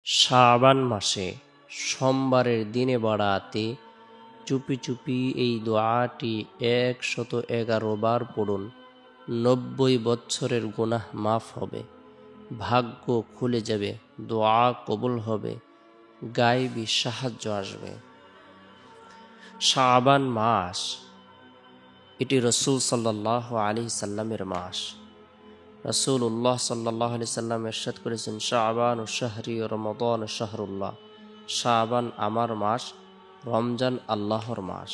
শাবান মাসে সোমবারের দিনে বাড়াতে চুপি চুপি এই দোয়াটি 111 বার পড়ুন। 90 বছরের গুনাহ মাফ হবে, ভাগ্য খুলে যাবে, দোয়া কবুল হবে, গায়েবী সাহায্য আসবে। শাবান মাস এটি রাসূল সাল্লাল্লাহু আলাইহি সাল্লামের মাস। রাসূলুল্লাহ সাল্লাল্লাহু আলাইহি সাল্লাম ইরশাদ করেছেন, শাবান ও শাহরি ও রমাদান ও শাহরুল্লাহ। শাবান আমার মাস, রমজান আল্লাহর মাস।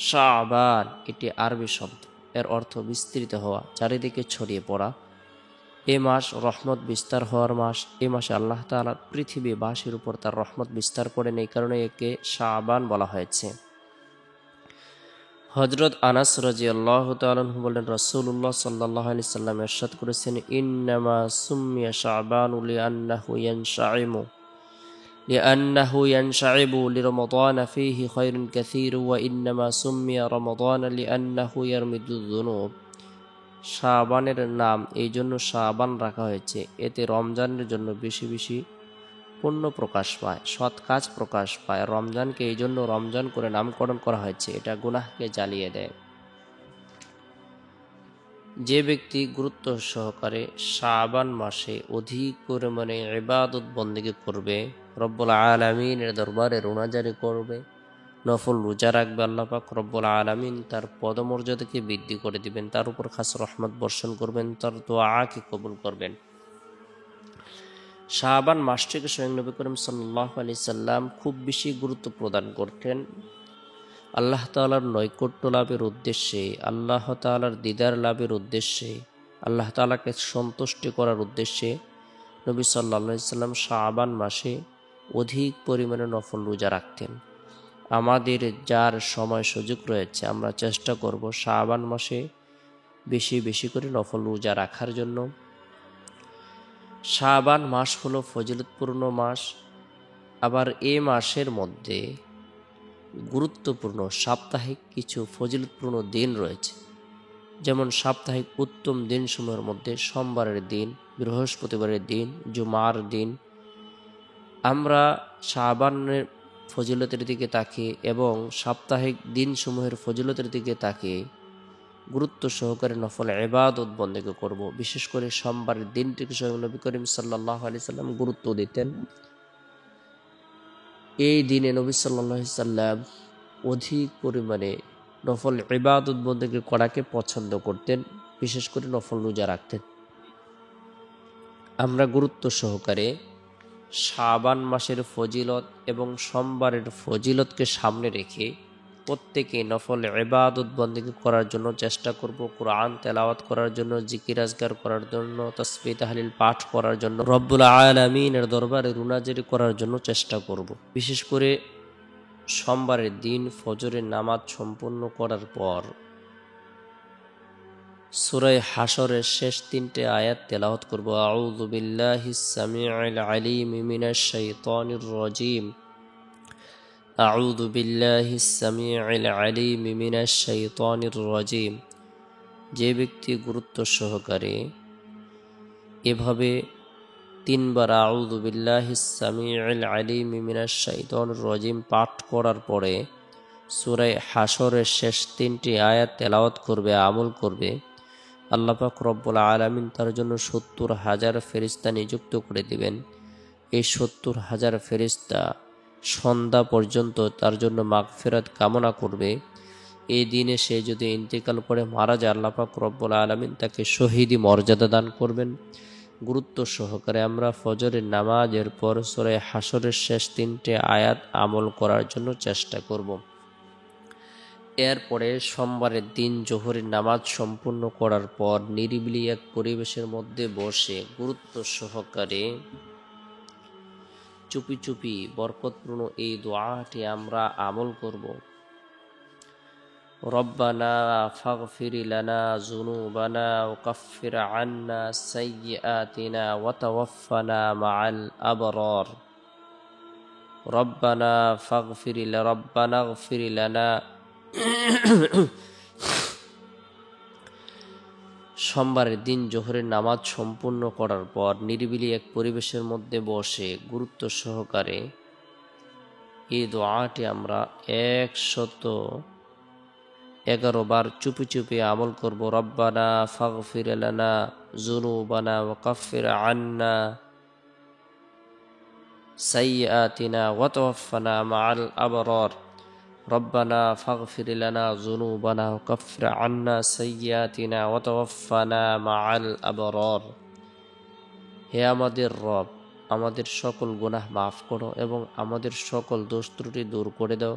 শাবান এটি আরবি শব্দ, এর অর্থ বিস্তৃত হওয়া, চারিদিকে ছড়িয়ে পড়া। এ মাস রহমত বিস্তার হওয়ার মাস। এ মাসে আল্লাহ তাআলা পৃথিবীবাসীর উপর তার রহমত বিস্তার করেন, এই কারণে একে শাবান বলা হয়েছে। হযরত আনাস রাদিয়াল্লাহু তাআলা আনহু বলেন, রাসূলুল্লাহ সাল্লাল্লাহু আলাইহি সাল্লাম ইরশাদ করেছেন, ইন্নামা সুম্মিয়া শাবানু লিআন্নাহু ইয়ানশাইবু লিরমাদানা ফীহি খায়রুন কাসীর ওয়া ইন্নামা সুম্মিয়া রমাদানা লিআন্নাহু ইয়ারমিদুয যুনুব। শাবানের নাম এই জন্য শাবান রাখা হয়েছে, এতে রমজানের জন্য বেশি বেশি পুণ্য প্রকাশ পায়, সৎ কাজ প্রকাশ পায়। রমজানকে এই জন্য রমজান করে নামকরণ করা হয়েছে, এটা গুনাহকে জ্বালিয়ে দেয়। যে ব্যক্তি গুরুত্ব সহকারে শাবান মাসে অধিক পরিমাণে ইবাদত বন্দেগী করবে, রব্বুল আলামিনের দরবারে রোনাজারি করবে, নফল রোজা রাখবে, আল্লাহ পাক রব্বুল আলামিন তার পদমর্যাদাকে বৃদ্ধি করে দিবেন, তার উপর খাস রহমত বর্ষণ করবেন, তার দোয়াকে কবুল করবেন। শাবান মাসটিকে স্বয়ং নবী করিম সাল্লাল্লাহু আলাইহি সাল্লাম খুব বেশি গুরুত্ব প্রদান করতেন। আল্লাহ তাআলার নৈকট্য লাভের উদ্দেশ্যে, আল্লাহ তাআলার দিদার লাভের উদ্দেশ্যে, আল্লাহ তাআলাকে সন্তুষ্টি করার উদ্দেশ্যে নবী সাল্লাল্লাহু আলাইহি সাল্লাম শাবান মাসে অধিক পরিমাণে নফল রোজা রাখতেন। আমাদের যার সময় সুযোগ রয়েছে, আমরা চেষ্টা করব শাবান মাসে বেশি বেশি করে নফল রোজা রাখার জন্য। শাবান মাস হলো ফজিলতপূর্ণ মাস। আবার এ মাসের মধ্যে গুরুত্বপূর্ণ সাপ্তাহিক কিছু ফজিলতপূর্ণ দিন রয়েছে, যেমন সাপ্তাহিক উত্তম দিনসমূহের মধ্যে সোমবারের দিন, বৃহস্পতিবারের দিন, জুমার দিন। আমরা শাবানের ফজিলতের দিকে তাকিয়ে এবং সাপ্তাহিক দিনসমূহের ফজিলতের দিকে তাকিয়ে গুরুত্ব সহকারে নফল ইবাদত বন্দেগী করব। বিশেষ করে সোমবারের দিনটিকে স্বয়ং নবী করিম সাল্লাল্লাহু আলাইহি সাল্লাম গুরুত্ব দিতেন। এই দিনে নবী সাল্লাল্লাহু আলাইহি সাল্লাম অধিক পরিমাণে নফল ইবাদত বন্দেগী করাকে পছন্দ করতেন, বিশেষ করে নফল রোজা রাখতেন। আমরা গুরুত্ব সহকারে শাবান মাসের ফজিলত এবং সোমবারের ফজিলতকে সামনে রেখে প্রত্যেকে নফল ইবাদত বন্দেগী করার জন্য চেষ্টা করব, কোরআন তেলাওয়াত করার জন্য, জিকির আজকার করার জন্য, তাসবিহ তাহলিল পাঠ করার জন্য, রব্বুল আলামিনের দরবারে রুনাজারি করার জন্য চেষ্টা করব। বিশেষ করে সোমবারের দিন ফজরের নামাজ সম্পূর্ণ করার পর সূরা হাশরের শেষ 3টে আয়াত তেলাওয়াত করব। আউযু বিল্লাহিস সামিউল আলিম মিনাশ শাইতানির রাজিম। আউযু বিল্লাহিস সামিউল আলিম মিনাশ শাইতানির রাজিম। যে ব্যক্তি গুরুত্ব সহকারে এভাবে 3 বার আউযু বিল্লাহিস সামিউল আলিম মিনাশ শাইতানির রাজিম পাঠ করার পরে সূরা হাশরের শেষ 3টি আয়াত তেলাওয়াত করবে, আমল করবে, আল্লাহ পাক রব্বুল আলামিন তার জন্য 70,000 ফেরেশতা নিযুক্ত করে দিবেন। এই 70,000 ফেরেশতা সন্ধ্যা পর্যন্ত তার জন্য মাগফিরাত কামনা করবে। এই দিনে সে যদি ইন্তেকাল করে মারা যায়, আল্লাহ পাক রব্বুল আলামিন তাকে শহীদি মর্যাদা দান করবেন। গুরুত্ব সহকারে আমরা ফজরের নামাজের পর সূরা হাশরের শেষ 3টে আয়াত আমল করার জন্য চেষ্টা করব। এরপরে সোমবারের দিন জোহরের নামাজ সম্পূর্ণ করার পর নিরিবিলি এক পরিবেশের মধ্যে বসে গুরুত্ব সহকারে চুপি চুপি বরকতপূর্ণ এই দোয়াটি আমরা আমল করব। রব্বানা ফাগফির লানা যুনুবানা ওয়া কাফির আন্না সাইয়্যাতিনা ওয়া তাওয়াফানা মাআল আবরার। রব্বানা ফাগফির লানা সোমবারের দিন জোহরের নামাজ সম্পূর্ণ করার পর নিরিবিলি এক পরিবেশের মধ্যে বসে গুরুত্ব সহকারে এই দোয়াটি আমরা 111 বার চুপি চুপি আমল করব। রব্বানা ফাগফির লানা যুনুবানা ওয়া কাফির আন্না সাইয়্যাতিনা ওয়া তাওয়াফানা মাআল আবরার। রব্বানা ফাগফির লানা যুনুবানা ওয়া কাফির আন্না সাইয়্যাতিনা ওয়া তাওয়াফানা মাআল আবরার। হে আমাদের রব, আমাদের সকল গুনাহ মাফ করো এবং আমাদের সকল দোষ ত্রুটি দূর করে দাও,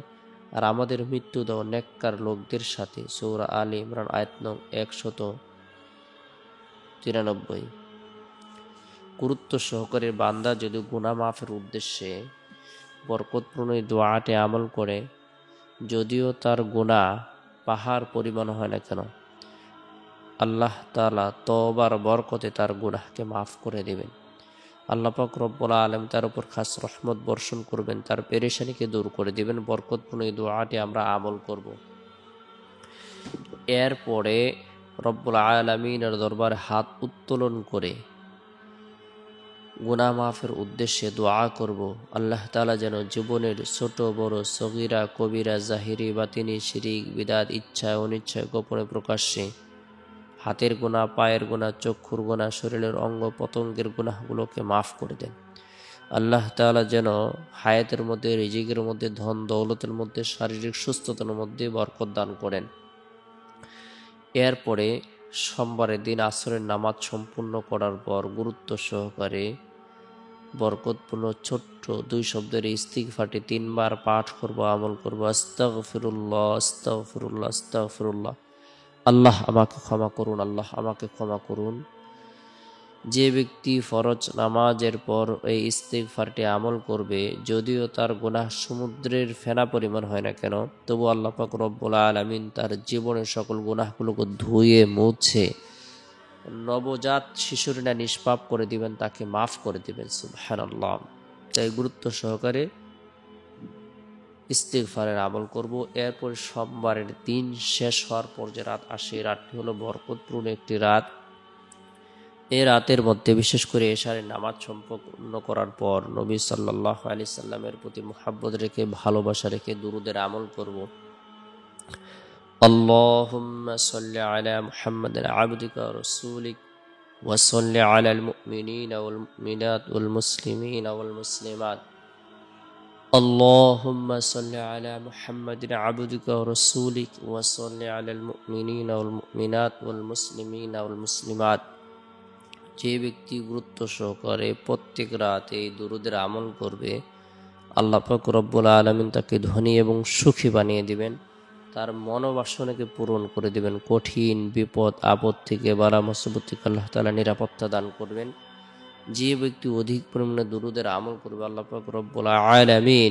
আর আমাদের মৃত্যু দাও নেককার লোকদের সাথে। সূরা আলী ইমরান আয়াত নং 193। গুরুত্ব সহকারে বান্দা যদি গুনাহ মাফের উদ্দেশ্যে বরকতপূর্ণ এই দোয়াটি আমল করে, যদিও তার গুনাহ পাহাড় পরিমাণ হয় না কেন, আল্লাহ তাআলা তওবার বরকতে তার গুনাহকে মাফ করে দেবেন। আল্লাহ পাক রব্বুল আলামিন তার উপর খাস রহমত বর্ষণ করবেন, তার পেরেশানিকে দূর করে দেবেন। বরকতপূর্ণ এই দোয়াটি আমরা আমল করব। এরপরে রব্বুল আলামিনের দরবারে হাত উত্তোলন করে গুনাহ মাফের উদ্দেশ্যে দোয়া করব। আল্লাহ তাআলা যেন জীবনের ছোট বড় সগীরা কবিরা জাহিরি বাতিনি শিরিক বিদাত ইচ্ছায় অনিচ্ছায় গোপনে প্রকাশ্যে হাতের গুনাহ, পায়ের গুনাহ, চক্ষুর গুনাহ, শরীরের অঙ্গ প্রত্যঙ্গের গুনাহগুলোকে মাফ করে দেন। আল্লাহ তাআলা যেন হায়াতের মধ্যে, রিজিকের মধ্যে, ধন দৌলতের মধ্যে, শারীরিক সুস্থতার মধ্যে বরকত দান করেন। এরপরে সোমবারের দিন আসরের নামাজ সম্পূর্ণ করার পর গুরুত্ব সহকারে বরকতপূর্ণ ছোট্ট 2 শব্দের ইস্তিগফারটি 3 বার পাঠ করব, আমল করব। আস্তাগফিরুল্লাহ আস্তাগফিরুল্লাহ আস্তাগফিরুল্লাহ। আল্লাহ আমাকে ক্ষমা করুন, আল্লাহ আমাকে ক্ষমা করুন। যে ব্যক্তি ফরজ নামাজের পর এই ইস্তিগফারটি আমল করবে, যদিও তার গুনাহ সমুদ্রের ফেনা পরিমাণ হয় না কেন, তবু আল্লাহ পাক রব্বুল আলামিন তার জীবনের সকল গুনাহগুলোকে ধুয়ে মুছে নবজাত শিশুর ন্যায় নিষ্পাপ করে দিবেন, তাকে মাফ করে দিবেন। সুবহানাল্লাহ। তাই গুরুত্ব সহকারে ইস্তিগফারের আমল করব। এরপর সোমবারের দিন শেষ হওয়ার পর যে রাত আসে, রাতটি হলো বরকতপূর্ণ একটি রাত। এই রাতের মধ্যে বিশেষ করে এশারের নামাজ সম্পূর্ণ করার পর নবী সাল্লাল্লাহু আলাইহি সাল্লামের প্রতি মুহাব্বত রেখে, ভালোবাসা রেখে দুরুদের আমল করব। আল্লাহুম্মা সাল্লি আলা মুহাম্মাদিন আবদিকা ওয়া রাসূলিক ওয়া সাল্লি আলাল মুমিনিনা ওয়াল মুমিনাত ওয়াল মুসলিমিনা ওয়াল মুসলিমাত। আল্লাহুম্মা সাল্লি আলা মুহাম্মাদিন আবদিকা ওয়া রাসূলিক ওয়া সাল্লি আলাল মুমিনিনা ওয়াল মুমিনাত ওয়াল মুসলিমিনা ওয়াল মুসলিমাত। যে ব্যক্তি গুরুত্ব সহকারে প্রত্যেক রাতে এই দুরুদের আমল করবে, আল্লাহ পাক রব্বুল আলামিন তাকে ধনী এবং সুখী বানিয়ে দিবেন, তার মনোবাসনাকে পূরণ করে দিবেন, কঠিন বিপদ আপদ থেকে, বালা মুসিবত থেকে আল্লাহ তাআলা নিরাপত্তা দান করবেন। যে ব্যক্তি অধিক পরিমাণে দুরুদের আমল করবে, আল্লাহ পাক রব্বুল আলামিন